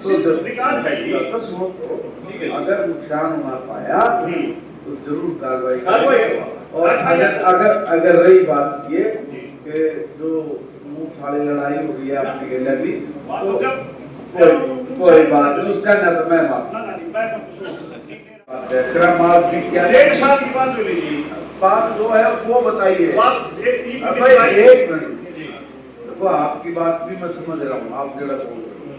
तो रिकॉर्ड है ये। तो सुनो, अगर नुकसान होना पाया तो जरूर कार्रवाई कार्रवाई और अगर रही बात ये कि जो मुंह फाड़ी लड़ाई हो रही है आपकी गले भी, तो कोई बात नहीं, उसका न तो मैं तेरा माल भी क्या 1.5 साल की बात बोली जी। बात जो है वो बताइए। भाई एक मिनट, देखो आपकी बात भी मैं समझ रहा हूँ, आप जरा बोल रहे हो,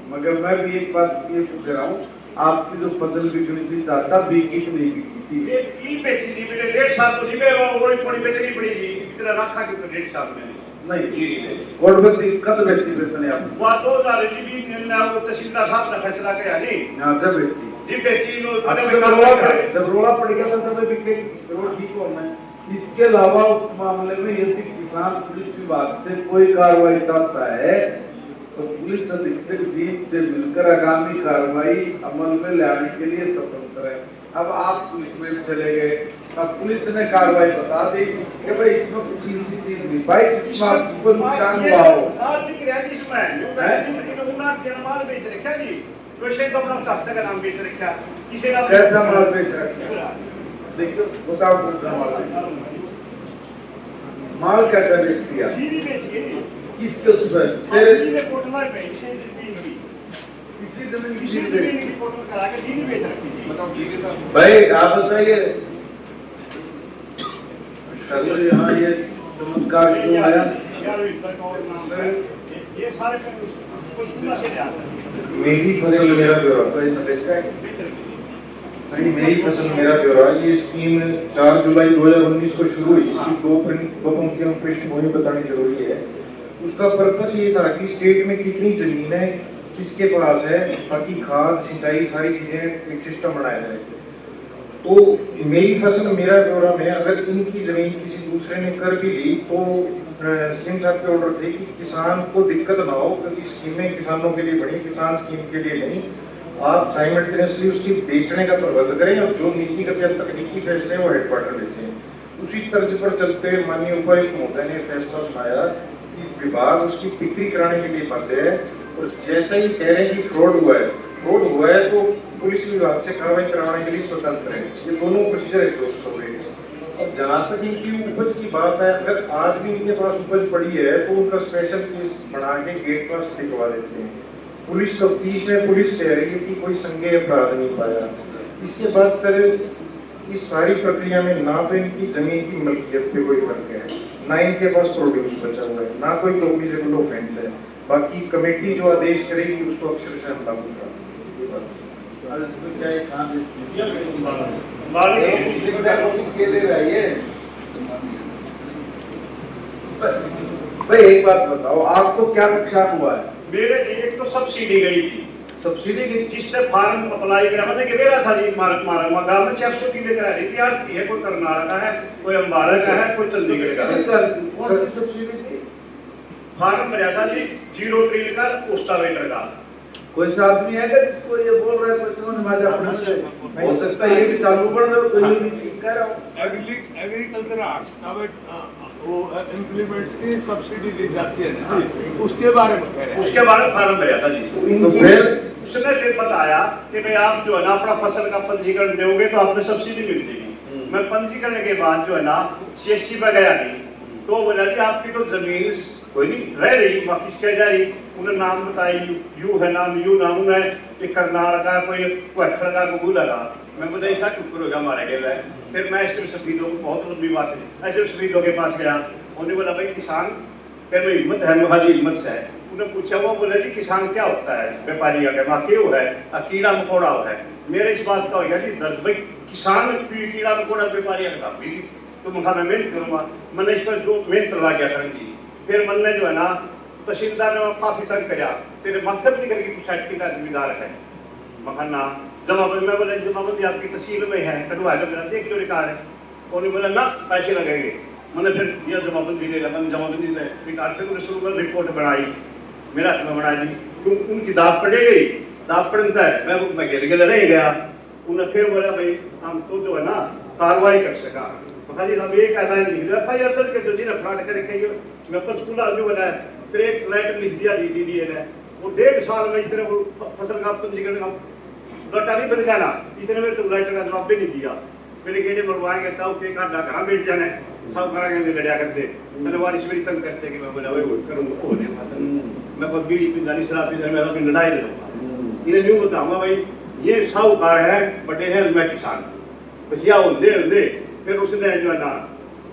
मगर मैं भी एक बात ये पूछ रहा हूँ, आपकी जो फसल बिकनी थी चाचा, बिकी कि नहीं बिकी थी? ये बेची थी मेरे 1.5 साल तो जीवे वो थोड़ी बेचनी पड़ी जी, इतना रखा क्यों 1.5 साल में नहीं जी गोडबत्ती कद बेची बेचने आप? वो 2020 में वो तहसीलदार साहब ने फैसला किया नहीं यहाँ जब बेची जी बेची लो जब रोड़ा पड़ गया था तब बिके, चलो ठीक हो। मैं इसके अलावा उस मामले में यदि किसान पुलिस विभाग से कोई कार्रवाई चाहता है तो पुलिस अधीक्षक जीत से मिलकर आगामी कार्रवाई अमल में लाने के लिए स्वतंत्र है। अब आप पुलिस में चले गए, अब पुलिस ने कार्रवाई बता दी कि भाई इसमें कुछ ऐसी चीज नहीं भाई जिसमें आपको नुकसान हुआ हो। आज दिख रहा है जिसमें उन्होंने जनमाल बेच रखा जी, क्वेश्चन तो अपना सबसे का नाम बेच रखा, किसी ने कैसा माल बेच रखा? देखो बताओ कौन सा माल, माल कैसा बेच दिया? जीरी बेच गई किसके उस पर तेरे में कोटला पे इसे किसी जमीन किसी की जमीन की फोटो करा के जीरी बेच रखी थी। बताओ जीरी साहब भाई आप बताइए यहाँ ये चमत्कार क्यों आया? ये सारे कुछ से ले आता है। मेरी फसल मेरा ब्यौरा, सही मेरी फसल मेरा ब्यौरा। ये स्कीम 4 जुलाई 2019 को शुरू हुई। इसकी दो पंक्तियों पृष्ठभूमि बतानी जरूरी है। उसका पर्पस ये था कि स्टेट में कितनी जमीन है, किसके पास है, बाकी खाद सिंचाई सारी चीजें एक सिस्टम बनाया जाए। तो मेरी फसल मेरा ब्यौरा में अगर इनकी जमीन किसी दूसरे ने कर भी ली तो सीएम साहब के ऑर्डर थे कि किसान को दिक्कत ना हो, क्योंकि स्कीमें किसानों के लिए बनी, किसान स्कीम के लिए नहीं। आप साइमल्टेनियसली उसकी बेचने का प्रबंध करें और जो नीतिगत या तकनीकी फैसले वो हेडक्वार्टर बेचें। उसी तर्ज पर चलते हुए माननीय उपायुक्त महोदय ने फैसला सुनाया कि विभाग उसकी बिक्री कराने के लिए बाध्य है, और जैसे ही कह रहे हैं कि फ्रॉड हुआ है तो पुलिस विभाग से कार्रवाई करवाने के लिए स्वतंत्र है। ये दोनों प्रोसीजर एग्जॉस्ट हो गए। अब जहाँ तक इनकी उपज की बात है, अगर आज भी इनके पास उपज पड़ी है तो उनका स्पेशल केस बना के गेट पास लिखवा देते हैं। पुलिस तफ्तीश में पुलिस कह रही है कि कोई संज्ञेय अपराध नहीं पाया। इसके बाद सर इस सारी प्रक्रिया में ना तो इनकी जमीन की मल्कियत पे कोई फर्क है, ना इनके पास प्रोड्यूस बचा हुआ है, ना कोई कॉग्निजेबल ऑफेंस है। बाकी कमेटी जो आदेश करेगी उसको अक्षरशः हम लागू करेंगे। भाई एक बात बताओ, आपको क्या नुकसान हुआ है? मेरे एक तो सब्सिडी गई थी, सब्सिडी की जिसने फार्म अप्लाई किया मतलब कि मेरा था जी मारा गांव में 600 किलो करा रही थी यार। ये कोई कर्नाटक का है, कोई अम्बाला का है, कोई चंडीगढ़ का है। सब्सिडी थी? फार्म भरा था जी 0 ट्रिल का रोस्टावेटर का। कोई सा आदमी है क्या जिसको ये बोल रहा है, कोई समझ में आ जाए अपने से? हो सकता है ये भी चालू कर दो, तो ये भी ठीक कह रहा हूँ। एग्रीकल्चर एक्ट वो इम्प्लीमेंट्स की सब्सिडी दी जाती है ना, उसके बारे में कह रहे हैं। उसके बारे में फार्म भरा था जी। तो फिर उसने फिर बताया कि भाई आप जो है ना अपना फसल का पंजीकरण दोगे तो आपको सब्सिडी मिल जाएगी। मैं पंजीकरण के बाद जो है ना CSC पे गया नहीं, तो बोला जी आपकी तो जमीन कोई नहीं रह रही, वापिस कह जा रही। उन्हें नाम बताया, यू है नाम, यू नाम उन्हें कि कर्नाटक का कोई अक्षर का कबूल लगा। मैं बोला ऐसा टुक्कर होगा हमारे के लिए। फिर मैं इसके सफीदों को बहुत लंबी बात है, ऐसे सफीदों के पास गया। उन्होंने बोला भाई किसान तेरे में हिम्मत है? मुहाजी हिम्मत से है। उन्हें पूछा, वो बोला जी किसान क्या होता है? व्यापारी का वहाँ क्यों है, कीड़ा मकोड़ा है। मेरे इस बात का हो गया कि दर्द भाई किसान कीड़ा मकोड़ा व्यापारी का भी तो मैं मेहनत करूँगा। मैंने इस पर जो मेहनत लगा गया कर दी। फिर मैंने जो है ना तहसीलदार ने काफी तंग कराया, तेरे मकसद नहीं करेगी कुछ साइड का जिम्मेदार है मखाना जमाबंदी। मैं बोला जमाबंदी आपकी तहसील में है, कटवा जो मेरा देख जो रिकॉर्ड है। उन्होंने बोला ना पैसे लगेंगे। मैंने फिर यह जमाबंदी ले लगा, जमाबंदी में रिकॉर्ड से शुरू कर रिपोर्ट बनाई, मेरा बना दी। क्यों उनकी दाब पड़े गई, दाब पड़ता है मैं गिर गिर रह गया। उन्हें फिर बोला भाई हम तो जो है ना कार्रवाई कर सका। जी हम एक ऐसा FIR दर्ज कर जो जी ने फ्रॉड करके मैं पंचकूला जो है फिर एक लेटर लिख दिया DDA ने, वो 1.5 साल में इतने वो फसल का पंजीकरण का लटा नहीं बन जाना, इतने में तो लाइटर का जवाब भी नहीं दिया। मेरे कहने मरवाएंगे तब के का घर बैठ जाना है, सब करेंगे लड़िया करते मैंने वारिश मेरी तंग करते कि मैं बोला वो करूँगा वो नहीं मैं कोई बीड़ी पिंजानी शराब पी मैं अपनी लड़ाई लड़ूंगा। इन्हें यूँ बताऊंगा भाई ये साहूकार है बड़े हैं मैं किसान भैया होते फिर उसने जो है ना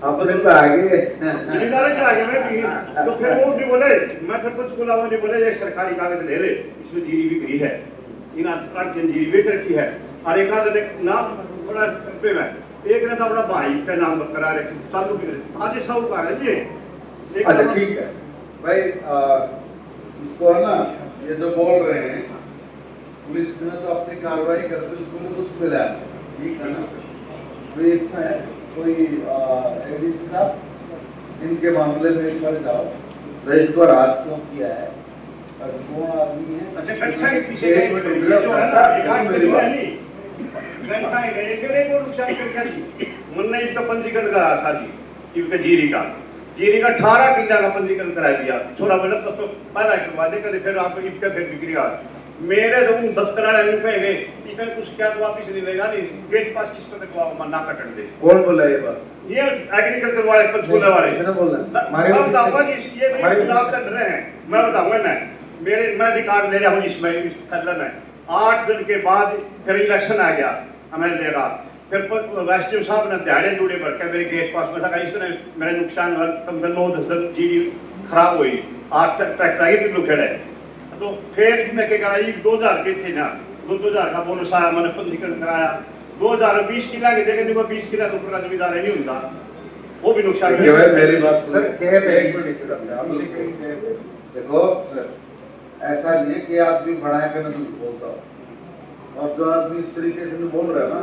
अपने पे आगे जिम्मेदारी के आगे मैं भी तो फिर वो नहीं बोले मैं फिर कुछ बोला वो नहीं बोले ये सरकारी कागज ले ले इसमें जीरी बिक्री है इन आधार की जीरी बेच रखी है और एक आध नाम बड़ा पे में एक ने तो अपना भाई का नाम बरकरार है सालों की आज ये साहूकार है जी अच्छा ठीक है भाई इसको है ना ये जो बोल रहे हैं पुलिस ने तो अपनी कार्रवाई करते उसको तो कुछ मिला ठीक है ना तो इसमें कोई एडीसी साहब इनके मामले में एक बार जाओ तो इसको राज क्यों किया है और कौन आदमी है अच्छा कट्ठा के पीछे जो है ना एक आठ मेरी बात नहीं गंठा है गए केले को नुकसान कर दी मुन्ना इसका पंजीकरण करा था जी इनका जीरी का 18 किला का पंजीकरण करा दिया थोड़ा मतलब तो पहला करवा दे कर फिर आपको इसका फिर बिक्री आ मेरे तो 72 रुपए गए इधर कुछ क्या तो वापिस नहीं लेगा नहीं गेट पास किस पर तक मना कटन दे कौन बोला ये बात ये एग्रीकल्चर वाले पंचकूला वाले किसने बोला मैं बताऊंगा कि ये मेरे खिलाफ चल रहे हैं मैं बताऊंगा ना मेरे मैं रिकॉर्ड ले रहा हूँ इसमें इस फैसला में 8 दिन के बाद फिर इलेक्शन आ गया हमें देगा फिर राष्ट्रीय साहब ने दिहाड़े दूड़े भर के मेरे गेट पास में था इसने मेरे नुकसान कम से 9-10 जीरी खराब हुई आज तक ट्रैक्टर आई भी लुखेड़ है तो फिर मैं क्या कराई 2000 के थे ना 2000 का बोनस आया मैंने पंजीकरण कराया 2020 किला के जगह को 20 किला तो ऊपर का जमींदार नहीं होता वो भी नुकसान मेरी बात सर क्या है देखो सर ऐसा नहीं है कि आदमी बढ़ाया कर नहीं बोलता और जो आदमी इस तरीके से बोल रहा है ना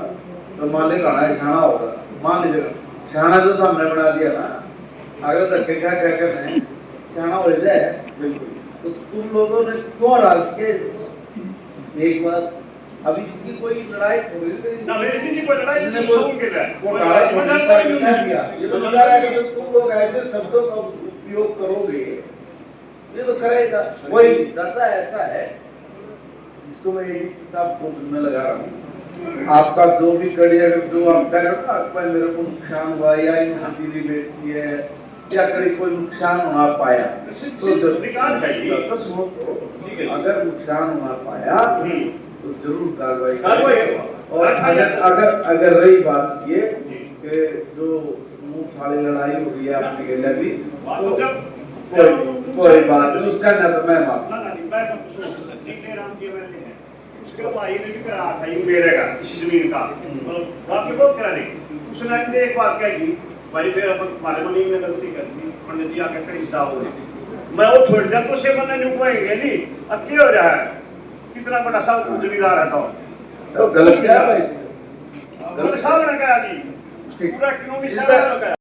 तो मालिक आना है शाना होगा मान लीजिए शाना जो तो हमने बना दिया ना अगर धक्के क्या क्या करते हैं शाना हो जाए तो तुम लोगों ने क्यों राज के एक बात अब इसकी कोई लड़ाई थोड़ी ना मेरी किसी कोई लड़ाई नहीं सुन के ये तो लगा रहा है कि तुम लोग ऐसे शब्दों का उपयोग करोगे ये तो करेगा वही दाता ऐसा है इसको मैं एडीसी साहब को मैं लगा रहा हूँ आपका जो भी कड़ी अगर जो आप कह रहे हो ना आपका मेरे को नुकसान हुआ या इनकी जीरी बेची है या कहीं कोई नुकसान वहाँ पाया तो रिकॉर्ड है ये तो सुनो अगर नुकसान वहाँ पाया तो जरूर कार्रवाई और अगर रही बात ये कि जो मुंह साड़ी लड़ाई हो गई है आपकी गले भी तो कोई बात नहीं उसका ना तो मैं माफ ना नहीं मैं तो सुनो जीते राम जी वाले हैं उसके भाई ने भी करा था ये मेरे का इसी जमीन का मतलब आपने बहुत करा नहीं उसने भी एक बात कही भाई फिर अपन हमारे मनी ने गलती कर दी पंडित जी आके कहीं साहब हो मैं वो छोड़ दिया तो से मैंने नुकवाएंगे नहीं अब क्या हो रहा है कितना बड़ा साहब जमींदार है तो गलत क्या है साहब ने कहा जी पूरा क्यों भी साहब ने कहा